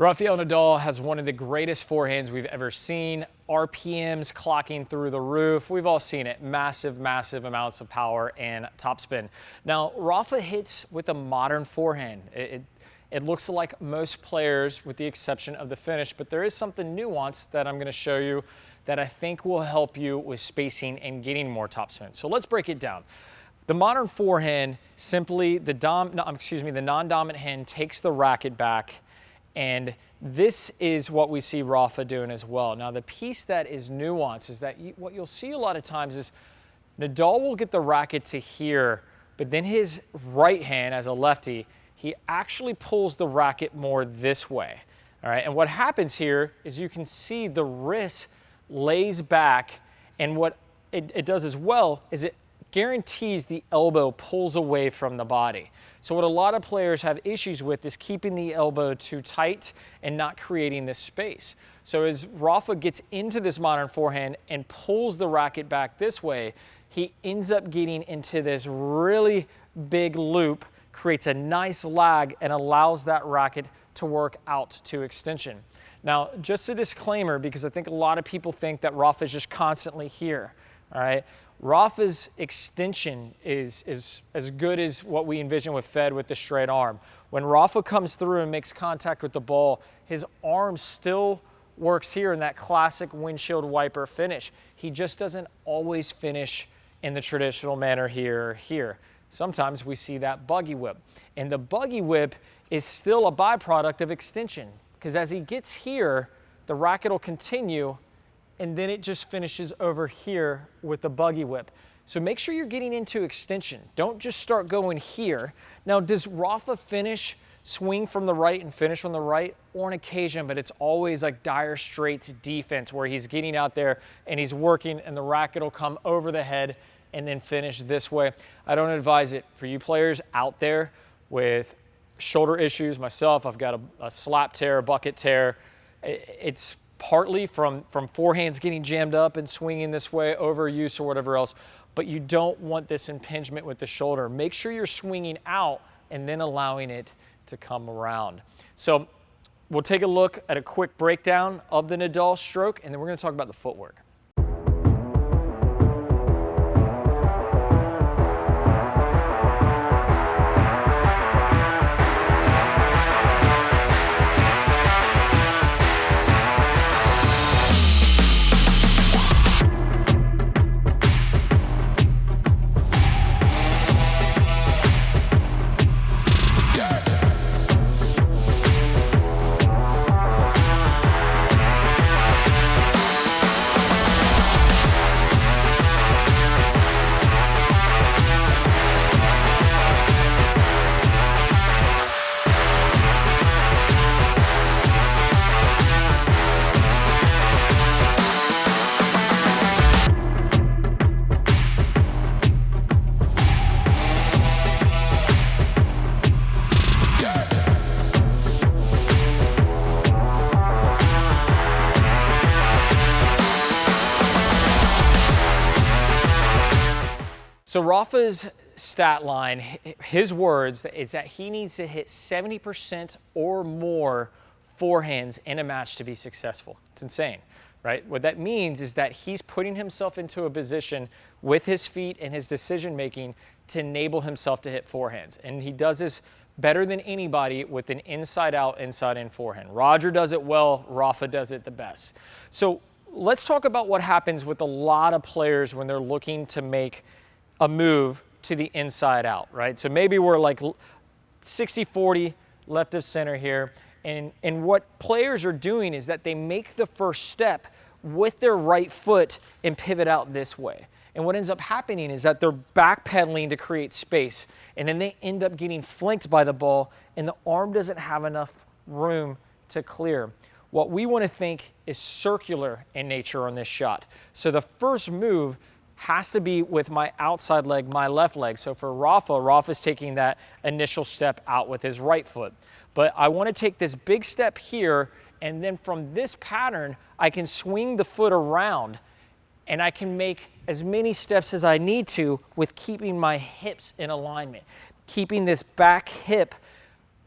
Rafael Nadal has one of the greatest forehands we've ever seen. RPMs clocking through the roof. We've all seen it. Massive, massive amounts of power and topspin. Now, Rafa hits with a modern forehand. It looks like most players with the exception of the finish, but there is something nuanced that I'm going to show you that I think will help you with spacing and getting more topspin. So let's break it down. The modern forehand, simply the non-dominant hand takes the racket back, and this is what we see Rafa doing as well. Now, the piece that is nuanced is that what you'll see a lot of times is Nadal will get the racket to here, but then his right hand, as a lefty, he actually pulls the racket more this way. All right, and what happens here is you can see the wrist lays back, and what it does as well is it guarantees the elbow pulls away from the body. So what a lot of players have issues with is keeping the elbow too tight and not creating this space. So as Rafa gets into this modern forehand and pulls the racket back this way, he ends up getting into this really big loop, creates a nice lag, and allows that racket to work out to extension. Now, just a disclaimer, because I think a lot of people think that Rafa is just constantly here, all right? Rafa's extension is as good as what we envision with Fed with the straight arm. When Rafa comes through and makes contact with the ball, his arm still works here in that classic windshield wiper finish. He just doesn't always finish in the traditional manner here or here. Sometimes we see that buggy whip. And the buggy whip is still a byproduct of extension, because as he gets here, the racket will continue, and then it just finishes over here with the buggy whip. So make sure you're getting into extension. Don't just start going here. Now, does Rafa swing from the right and finish from the right? On occasion, but it's always like Dire Straits defense, where he's getting out there and he's working, and the racket will come over the head and then finish this way. I don't advise it. For you players out there with shoulder issues, myself, I've got a slap tear, a bucket tear. It's partly from forehands getting jammed up and swinging this way, overuse or whatever else, but you don't want this impingement with the shoulder. Make sure you're swinging out and then allowing it to come around. So we'll take a look at a quick breakdown of the Nadal stroke, and then we're going to talk about the footwork. So Rafa's stat line, his words, is that he needs to hit 70% or more forehands in a match to be successful. It's insane, right? What that means is that he's putting himself into a position with his feet and his decision-making to enable himself to hit forehands. And he does this better than anybody with an inside-out, inside-in forehand. Roger does it well, Rafa does it the best. So let's talk about what happens with a lot of players when they're looking to make a move to the inside out, right? So maybe we're like 60-40 left of center here. And what players are doing is that they make the first step with their right foot and pivot out this way. And what ends up happening is that they're backpedaling to create space, and then they end up getting flanked by the ball, and the arm doesn't have enough room to clear. What we want to think is circular in nature on this shot. So the first move has to be with my outside leg, my left leg. So for Rafa, Rafa's taking that initial step out with his right foot. But I want to take this big step here, and then from this pattern, I can swing the foot around, and I can make as many steps as I need to with keeping my hips in alignment, keeping this back hip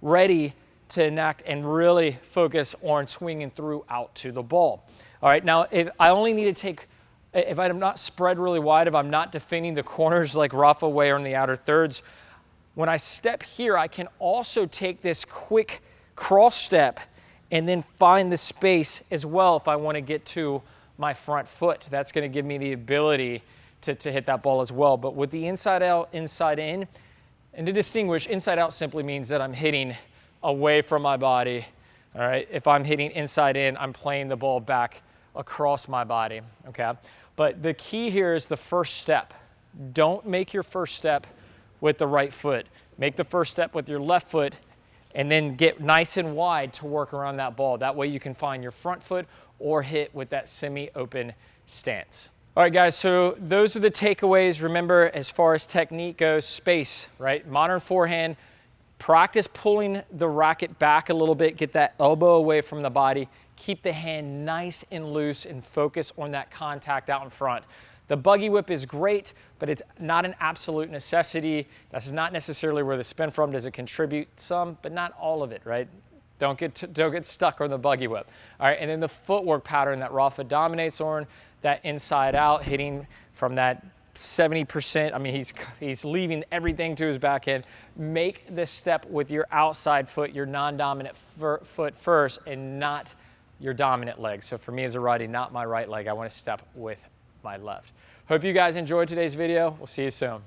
ready to enact and really focus on swinging through out to the ball. All right, now if I only need to take, if I'm not spread really wide, if I'm not defending the corners like Rafa way or in the outer thirds, when I step here, I can also take this quick cross step and then find the space as well if I want to get to my front foot. That's going to give me the ability to hit that ball as well. But with the inside out, inside in, and to distinguish, inside out simply means that I'm hitting away from my body. All right, if I'm hitting inside in, I'm playing the ball back across my body, okay? But the key here is the first step. Don't make your first step with the right foot. Make the first step with your left foot and then get nice and wide to work around that ball. That way you can find your front foot or hit with that semi-open stance. All right, guys, so those are the takeaways. Remember, as far as technique goes, space, right? Modern forehand, practice pulling the racket back a little bit, get that elbow away from the body, keep the hand nice and loose and focus on that contact out in front. The buggy whip is great, but it's not an absolute necessity. That's not necessarily where the spin from. Does it contribute? Some, but not all of it, right? Don't get stuck on the buggy whip. All right, and then the footwork pattern that Rafa dominates on, that inside out, hitting from that 70%. I mean, he's leaving everything to his backhand. Make the step with your outside foot, your non-dominant foot first, and not your dominant leg. So for me as a righty, not my right leg. I want to step with my left. Hope you guys enjoyed today's video. We'll see you soon.